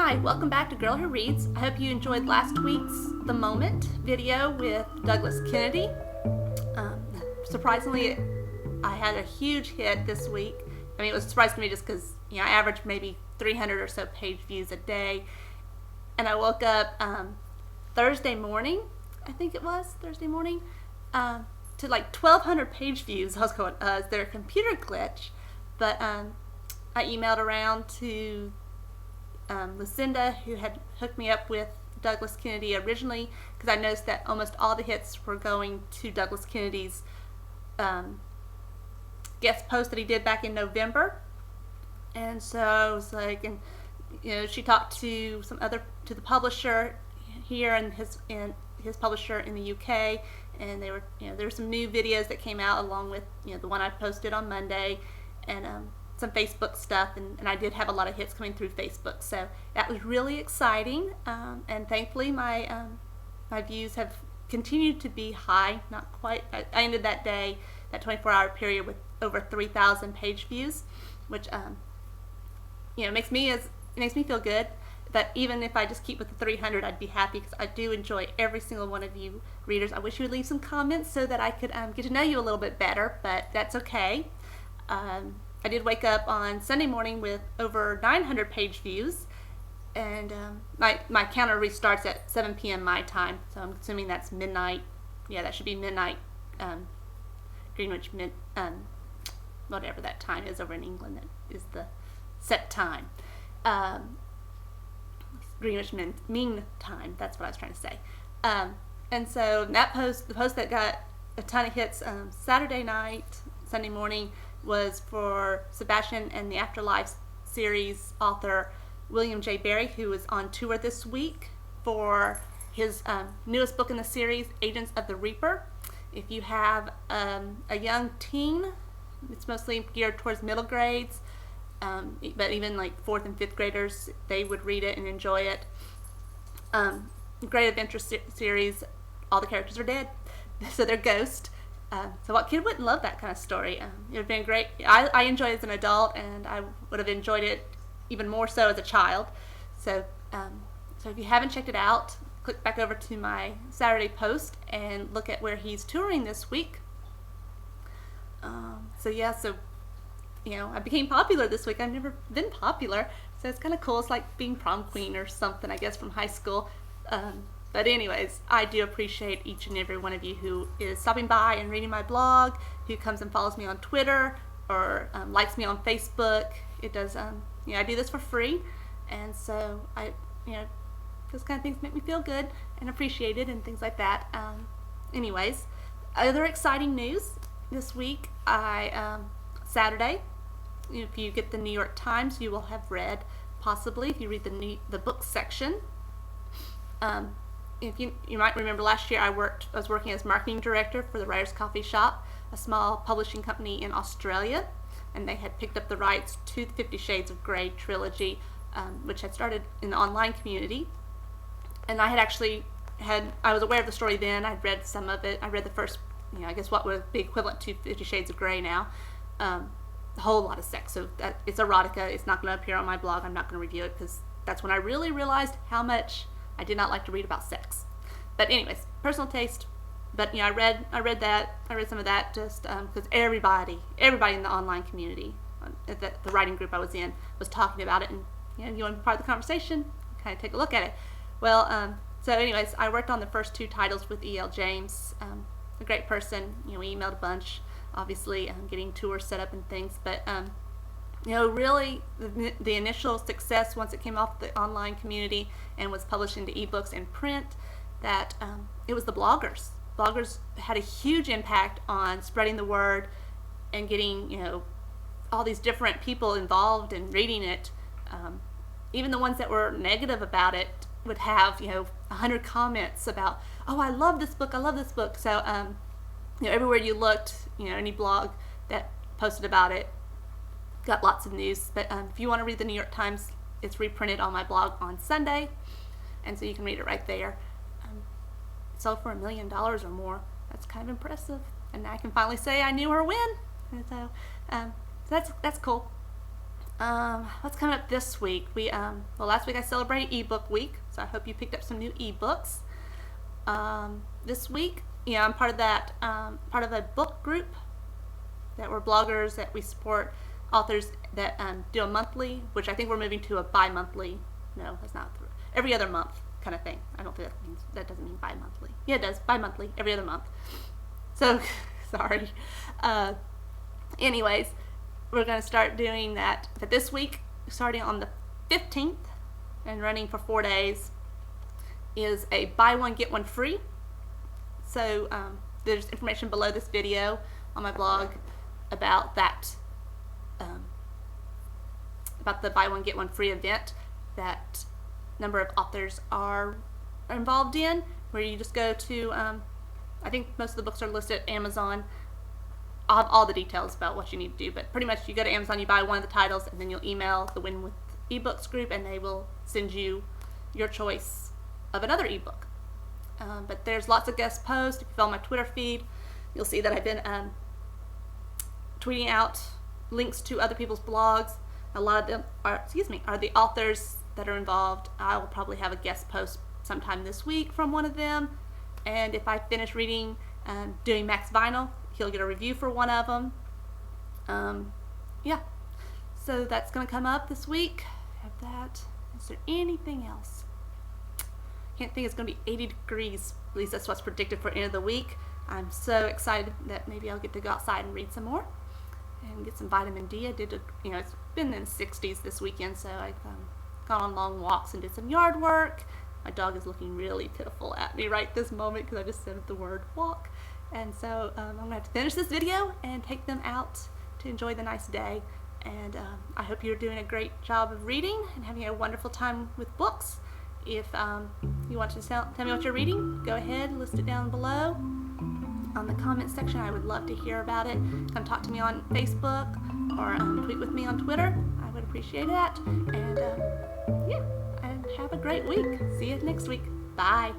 Hi, welcome back to Girl Who Reads. I hope you enjoyed last week's The Moment video with Douglas Kennedy. Surprisingly, I had a huge hit this week. I mean, it was a surprise to me just because, I average maybe 300 or so page views a day. And I woke up Thursday morning, I think it was, Thursday morning, to like 1,200 page views. I was going, is there a computer glitch? But I emailed around to Lucinda, who had hooked me up with Douglas Kennedy originally, because I noticed that almost all the hits were going to Douglas Kennedy's guest post that he did back in November. And so I was like, and she talked to to the publisher here and his publisher in the UK, and they were, there were some new videos that came out along with, the one I posted on Monday, and some Facebook stuff, and I did have a lot of hits coming through Facebook, so that was really exciting, and thankfully my views have continued to be high. Not quite. I ended that day, that 24-hour period, with over 3,000 page views, which makes me feel good. That even if I just keep with the 300, I'd be happy, because I do enjoy every single one of you readers. I wish you would leave some comments so that I could get to know you a little bit better, but that's okay. I did wake up on Sunday morning with over 900 page views, and my counter restarts at 7 p.m. my time, so I'm assuming that's midnight. Yeah, that should be midnight, Greenwich, whatever that time is over in England. That is the set time. Greenwich Mean Time, that's what I was trying to say. And so the post that got a ton of hits Saturday night, Sunday morning, was for Sebastian and the Afterlife series author William J. Barry, who is on tour this week for his newest book in the series, Agents of the Reaper. If you have a young teen, it's mostly geared towards middle grades, but even like 4th and 5th graders, they would read it and enjoy it. Great adventure series. All the characters are dead, so they're ghosts. So what kid wouldn't love that kind of story? It would have been great. I enjoyed it as an adult, and I would have enjoyed it even more so as a child. So if you haven't checked it out, click back over to my Saturday post and look at where he's touring this week. I became popular this week. I've never been popular, so it's kind of cool. It's like being prom queen or something, I guess, from high school. But anyways, I do appreciate each and every one of you who is stopping by and reading my blog, who comes and follows me on Twitter, or likes me on Facebook. It does, I do this for free, and so those kind of things make me feel good and appreciated and things like that. Anyways, other exciting news this week. Saturday, if you get the New York Times, you will have read, possibly, if you read the book section. If you might remember, last year I was working as marketing director for the Writers Coffee Shop, a small publishing company in Australia, and they had picked up the rights to the 50 Shades of Grey trilogy, which had started in the online community. And I was aware of the story then. I'd read some of it. I read the first, I guess what would be equivalent to 50 Shades of Grey now. A whole lot of sex, so it's erotica. It's not going to appear on my blog. I'm not going to review it, because that's when I really realized how much I did not like to read about sex. But anyways, personal taste. But I read some of that just because everybody in the online community, the writing group I was in, was talking about it, and you want to be part of the conversation, kind of take a look at it. Well, so anyways, I worked on the first 2 titles with E.L. James, a great person. We emailed a bunch, obviously, getting tours set up and things, but really the initial success, once it came off the online community and was published into ebooks and print, that it was the bloggers. Bloggers had a huge impact on spreading the word and getting all these different people involved in reading it. Even the ones that were negative about it would have 100 comments about, oh, I love this book, I love this book. So everywhere you looked, any blog that posted about it got lots of news. But if you want to read the New York Times, it's reprinted on my blog on Sunday, and so you can read it right there. It sold for $1 million or more. That's kind of impressive, and I can finally say I knew her when. And so that's cool. What's coming up this week? Last week I celebrated ebook week, so I hope you picked up some new ebooks. This week, I'm part of that, part of a book group that we're bloggers that we support authors that do a monthly, which I think we're moving to a bi-monthly. No, that's not every other month kind of thing. I don't think that doesn't mean bi-monthly. Yeah, it does, bi-monthly, every other month. So sorry. Anyways, we're going to start doing that. But this week, starting on the 15th and running for 4 days, is a buy one get one free. So there's information below this video on my blog about that, about the buy one get one free event that a number of authors are involved in, where you just go to, I think most of the books are listed at Amazon. I'll have all the details about what you need to do, but pretty much you go to Amazon, you buy one of the titles, and then you'll email the Win with eBooks group, and they will send you your choice of another ebook. But there's lots of guest posts. If you follow my Twitter feed, you'll see that I've been tweeting out links to other people's blogs. A lot of them are the authors that are involved. I will probably have a guest post sometime this week from one of them, and if I finish reading doing Max Vinyl, he'll get a review for one of them. Yeah, so that's going to come up this week. Have that. Is there anything else? Can't think. It's going to be 80 degrees. At least that's what's predicted for end of the week. I'm so excited that maybe I'll get to go outside and read some more and get some vitamin D. I did, it's been in the 60s this weekend, so I've gone on long walks and did some yard work. My dog is looking really pitiful at me right this moment because I just said the word walk. And so I'm going to have to finish this video and take them out to enjoy the nice day. And I hope you're doing a great job of reading and having a wonderful time with books. If you want to tell me what you're reading, go ahead, list it down below on the comment section. I would love to hear about it. Come talk to me on Facebook or tweet with me on Twitter. I would appreciate that. And yeah, and have a great week. See you next week. Bye.